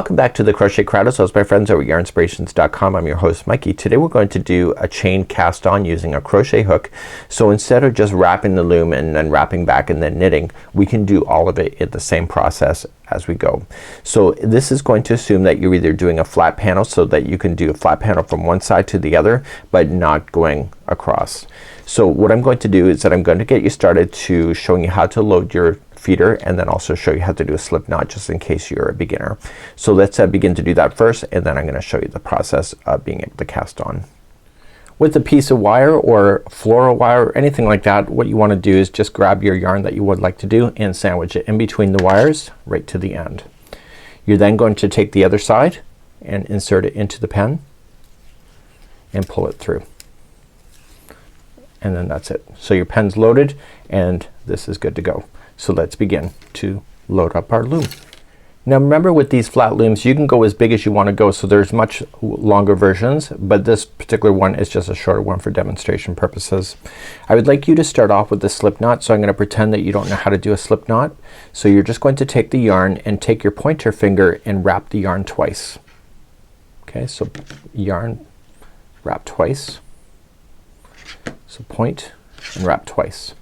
Welcome back to the Crochet Crowd. So my friends over at yarnspirations.com. I'm your host Mikey. Today we're going to do a chain cast on using a crochet hook. So instead of just wrapping the loom and then wrapping back and then knitting, we can do all of it in the same process as we go. So this is going to assume that you're either doing a flat panel so that you can do a flat panel from one side to the other but not going across. So what I'm going to do is that I'm going to get you started to showing you how to load your feeder and then also show you how to do a slip knot just in case you're a beginner. So let's begin to do that first, and then I'm gonna show you the process of being able to cast on. With a piece of wire or floral wire or anything like that, what you want to do is just grab your yarn that you would like to do and sandwich it in between the wires right to the end. You're then going to take the other side and insert it into the pen and pull it through. And then that's it. So your pen's loaded and this is good to go. So let's begin to load up our loom. Now remember, with these flat looms you can go as big as you want to go, so there's much longer versions, but this particular one is just a shorter one for demonstration purposes. I would like you to start off with the slip knot, so I'm gonna pretend that you don't know how to do a slip knot. So you're just going to take the yarn and take your pointer finger and wrap the yarn twice. Okay, so yarn, wrap twice. So point and wrap twice.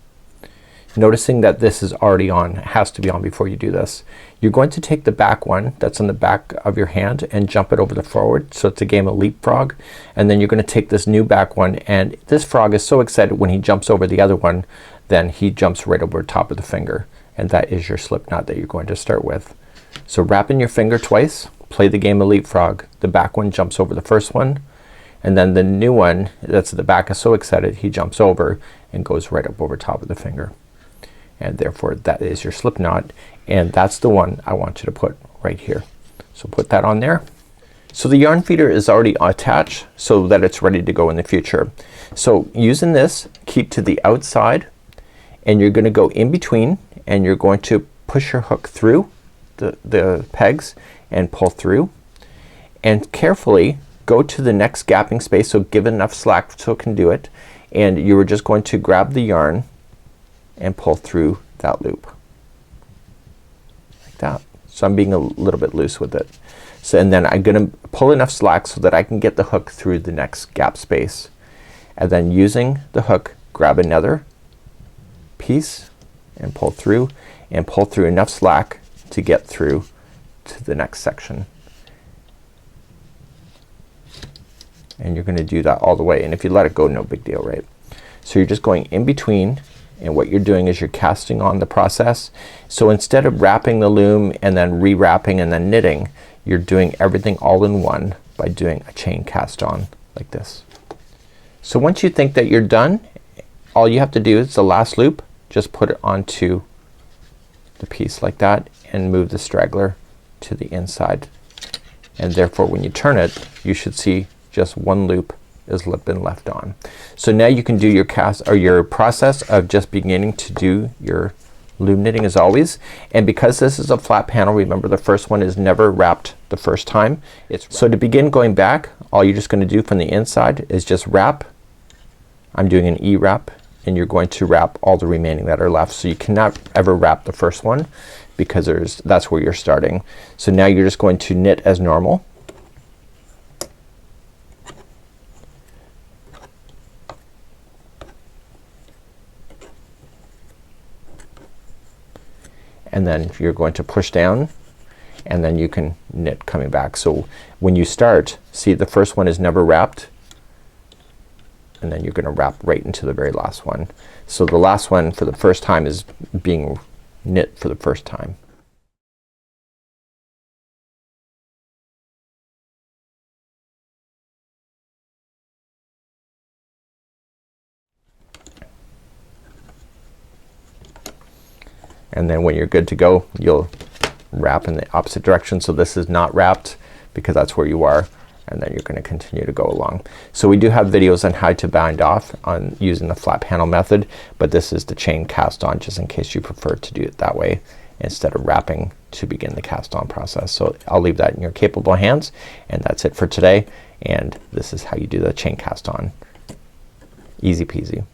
Noticing that this is already on, it has to be on before you do this. You're going to take the back one that's on the back of your hand and jump it over the forward, so it's a game of leapfrog. And then you're gonna take this new back one, and this frog is so excited when he jumps over the other one, then he jumps right over the top of the finger, and that is your slip knot that you're going to start with. So wrap in your finger twice, play the game of leapfrog. The back one jumps over the first one, and then the new one that's at the back is so excited he jumps over and goes right up over top of the finger. And therefore that is your slip knot, and that's the one I want you to put right here. So put that on there. So the yarn feeder is already attached so that it's ready to go in the future. So using this, keep to the outside, and you're gonna go in between, and you're going to push your hook through the pegs and pull through, and carefully go to the next gapping space, so give it enough slack so it can do it, and you are just going to grab the yarn and pull through that loop like that. So I'm being a little bit loose with it. So and then I'm gonna pull enough slack so that I can get the hook through the next gap space, and then using the hook grab another piece and pull through enough slack to get through to the next section. And you're gonna do that all the way, and if you let it go, no big deal, right? So you're just going in between, and what you're doing is you're casting on the process. So instead of wrapping the loom and then re-wrapping and then knitting, you're doing everything all in one by doing a chain cast on like this. So once you think that you're done, all you have to do is the last loop, just put it onto the piece like that and move the straggler to the inside, and therefore when you turn it you should see just one loop is been left on. So now you can do your cast or your process of just beginning to do your loom knitting as always. And because this is a flat panel, remember the first one is never wrapped the first time. So to begin going back, all you're just gonna do from the inside is just wrap. I'm doing an E wrap, and you're going to wrap all the remaining that are left. So you cannot ever wrap the first one because that's where you're starting. So now you're just going to knit as normal. And then you're going to push down, and then you can knit coming back. So when you start, see the first one is never wrapped, and then you're gonna wrap right into the very last one. So the last one for the first time is being knit for the first time. And then when you're good to go, you'll wrap in the opposite direction. So this is not wrapped because that's where you are, and then you're gonna continue to go along. So we do have videos on how to bind off on using the flat panel method, but this is the chain cast on just in case you prefer to do it that way instead of wrapping to begin the cast on process. So I'll leave that in your capable hands, and that's it for today. And this is how you do the chain cast on. Easy peasy.